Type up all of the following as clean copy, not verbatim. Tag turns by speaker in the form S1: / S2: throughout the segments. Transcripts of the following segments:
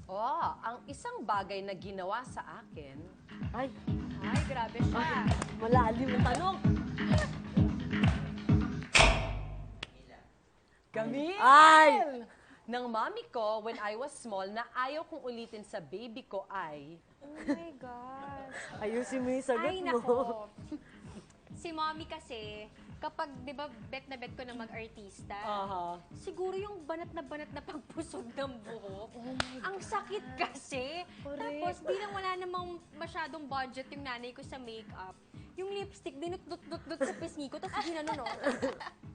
S1: Oh, ang isang bagay na ginawa sa akin.
S2: Ay,
S3: Ay, grabe siya.
S2: malalim ang tanong.
S1: Camille!
S2: Ay!
S1: Ng mami ko, when I was small, na ayaw kong ulitin sa baby ko ay...
S3: Oh my gosh.
S2: Ayusin mo yung sagot
S3: Ay,
S2: mo.
S3: nako. Si mommy kasi, kapag, di ba, bet na bet ko na mag-artista, siguro yung banat na pagpusog ng buhok. Ang sakit kasi. Tapos, bilang wala namang masyadong budget yung nanay ko sa makeup, yung lipstick, dinut-dut-dut sa pisngi ko, tapos ginanon, no?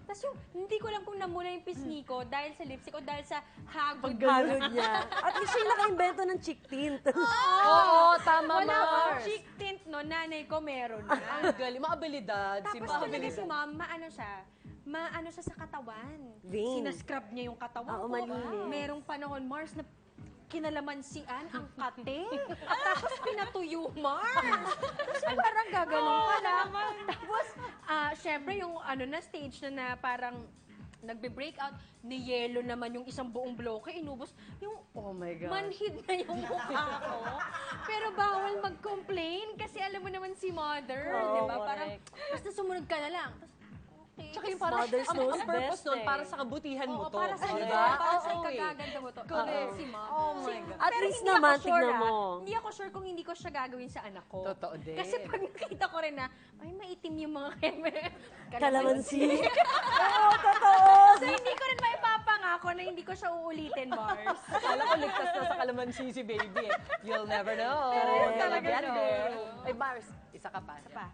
S3: Tapos yung, hindi ko lang kung namula yung pisngi ko dahil sa lipstick o dahil sa hagod.
S2: Paggalod niya. At least siya yung naka-invento ng chick tint.
S1: Oo, tama,
S3: Wala
S1: Mars.
S3: akong cheek tint, no? Nanay ko meron na.
S1: Ang galing, maabilidad.
S3: Tapos talaga si ma'am, maano siya sa katawan.
S2: Vein.
S3: Sinascrub niya yung katawan
S2: Oo,
S3: ko.
S2: malinis.
S3: Merong panahon, Mars, na kinalamansian ang kate. Tapos pinatuyo, Mars. Kasi parang gaganon ka lang. Tapos, syempre yung stage na parang nagbe-breakout, ni yelo naman yung isang buong bloke, inubos. Yung
S1: Oh my God.
S3: manhid na yung mukha ko. Pero bawal mag-complain kasi alam mo naman si mother,
S2: Oo,
S3: di ba? Parang,
S2: correct.
S3: basta sumunod ka na lang. Tapos, okay.
S1: Tsaka yung parang,
S2: Mother's
S1: ang
S2: knows
S1: purpose
S2: best
S1: nun,
S2: eh.
S1: para sa kabutihan mo
S3: Oo,
S1: to.
S3: para sa iyo,
S1: Diba?
S3: para sa
S1: Oo, eh.
S3: ikagaganda mo to.
S1: Correct.
S3: Si mom.
S1: Oh my God.
S2: At
S3: Pero
S2: least
S3: hindi
S2: naman,
S3: ako sure,
S2: tignan mo.
S3: Hindi ako sure kung hindi ko siya gagawin sa anak ko.
S1: Totoo din.
S3: Kasi pag nakita ko rin na, ay, maitim yung mga
S2: Kalamansi. Oo, totoo.
S3: So, hindi ko rin maipapangako na hindi ko siya uulitin, Mars.
S1: Akala ko ligtas na sa kalamansi si baby eh. You'll never know.
S3: Pero yun
S1: You'll
S3: talaga,
S1: get
S3: no?
S1: there. Ay, Mars, isa ka pa.
S3: Pa.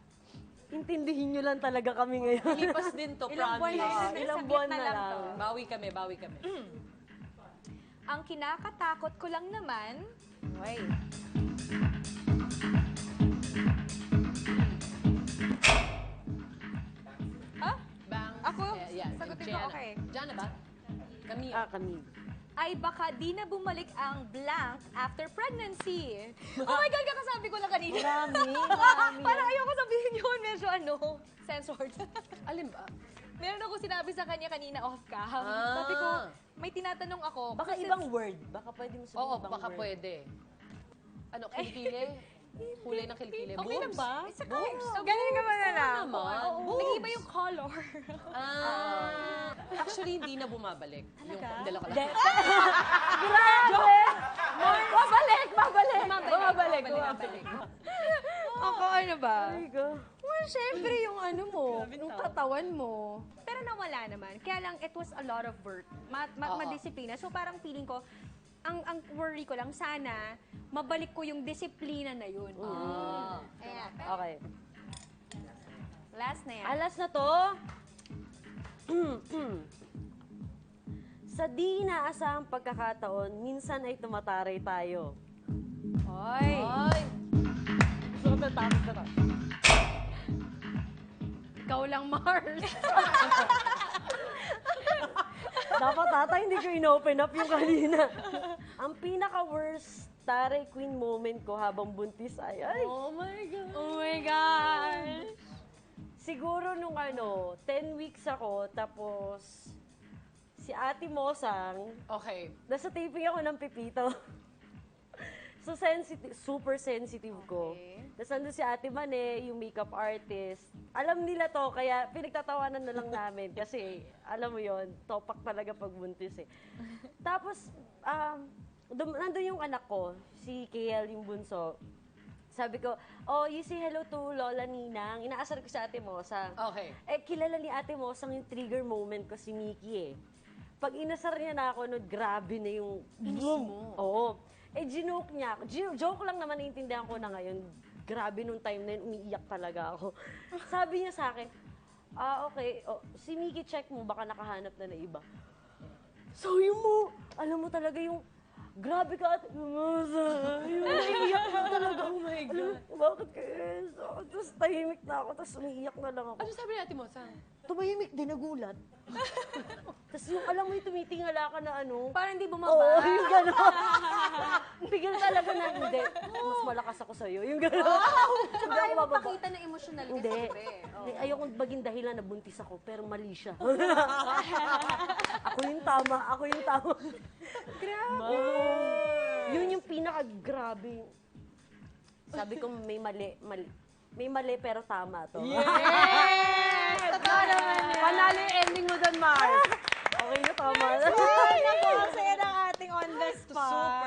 S2: Intindihin nyo lang talaga kami ngayon.
S1: Lipas din to,
S3: Ilang buwan
S1: promise.
S3: na yun,
S2: Ilang
S3: saglit
S2: buwan
S3: na
S2: na
S3: lang
S2: lang.
S3: to.
S1: Bawi kami, bawi kami.
S4: Ang kinakatakot ko lang naman,
S3: Ay.
S1: Bang.
S4: Ako?
S1: Yeah,
S4: Sagutin ko,
S1: Gianna.
S4: okay.
S1: Gianna ba? Kami.
S2: Kami.
S4: ay baka di na bumalik ang blank after pregnancy. Oh my God, kakasabi ko lang kanina.
S2: Marami.
S4: Parang ayoko sabihin yun, medyo censored.
S1: Alin ba?
S4: Meron ako sinabi sa kanya kanina off-cam.
S1: Ah.
S4: Sabi ko, may tinatanong ako.
S2: Baka
S4: kasi-
S2: ibang word. Baka pwede mo sabihin
S1: Oo,
S2: ibang
S1: baka
S2: word.
S1: pwede. Ano, kilikili? Kulay ng kilikili.
S2: Okay lang
S1: Boobs?
S2: ba?
S4: It's a ganun ka ba na lang?
S1: naman.
S4: Nag-iba yung color.
S1: Actually, hindi na bumabalik. Yung dala ko lang.
S2: Grabe!
S1: Bumabalik.
S3: Ako, ano ba?
S2: Ay, go.
S3: Well, syempre yung yung katawan mo. Pero nawala naman. Kaya lang, it was a lot of work. Madisiplina. So parang feeling ko, ang worry ko lang, sana, mabalik ko yung disiplina na yun.
S4: Ayan.
S2: Okay.
S4: Last na yan.
S2: Alas na to. Sa di inaasahang pagkakataon, minsan ay tumataray tayo.
S3: Ay.
S1: Ay!
S2: So, tatapos na to.
S3: Ikaw lang, Mars.
S2: Dapat tatay, hindi ko in-open up yung kanina. Ang pinaka-worst taray queen moment ko habang buntis ay,
S1: Oh my God.
S3: Oh my gosh.
S2: siguro nung 10 weeks ako, tapos si Ate Mosang,
S1: Okay.
S2: nasa taping ako ng Pipito. So, super sensitive ko. Tapos nandun si Ate Mane, yung makeup artist. Alam nila to, kaya pinagtatawanan na lang namin. Kasi, alam mo yon topak talaga pag buntis eh. Tapos, nandun yung anak ko, si KL, yung bunso. Sabi ko, oh, you say hello to Lola Ninang. Inaasar ko sa Ate Mosang.
S1: Okay.
S2: Eh, kilala ni Ate Mosang yung trigger moment ko si Mickey eh. Pag inasar niya na ako, grabe na yung boom. Oo. Eh, ginoke niya ako. Joke lang naman, naiintindihan ko na ngayon. Grabe nung time na yun, umiiyak talaga ako. Sabi niya sa akin, okay, si Mickey check mo, baka nakahanap na iba. Sabi mo, alam mo talaga yung, grabe ka at yung naiiyak na talaga.
S1: Oh my God.
S2: Bakit kaya? Tapos tahimik na ako, tapos umiiyak na lang ako.
S1: Ano sabi natin mo, Sang?
S2: Tumahimik din, nagulat. Tapos yung alam mo yung tumitingala ka na
S3: Parang hindi
S2: Oo,
S3: bumaba.
S2: yung gano'n. Bigyan talaga na, hindi. Mas malakas ako sa'yo. Yung gano'n. Hindi
S3: Ayaw
S2: ako
S3: mo
S2: bababa.
S3: pakita na emotional ka,
S2: Hindi.
S3: siyempre.
S2: Hindi, ayokong maging dahilan na buntis ako, pero mali siya. ako yung tama.
S3: Grabe.
S2: Yun yung pinaka-grabe. Sabi ko, may mali. May mali pero tama to.
S4: Yes! Totoo naman yan.
S2: Panalo yung ending mo doon, Mars. Okay na, tama na.
S4: Ay, naku, ang saya ng ating on the spot.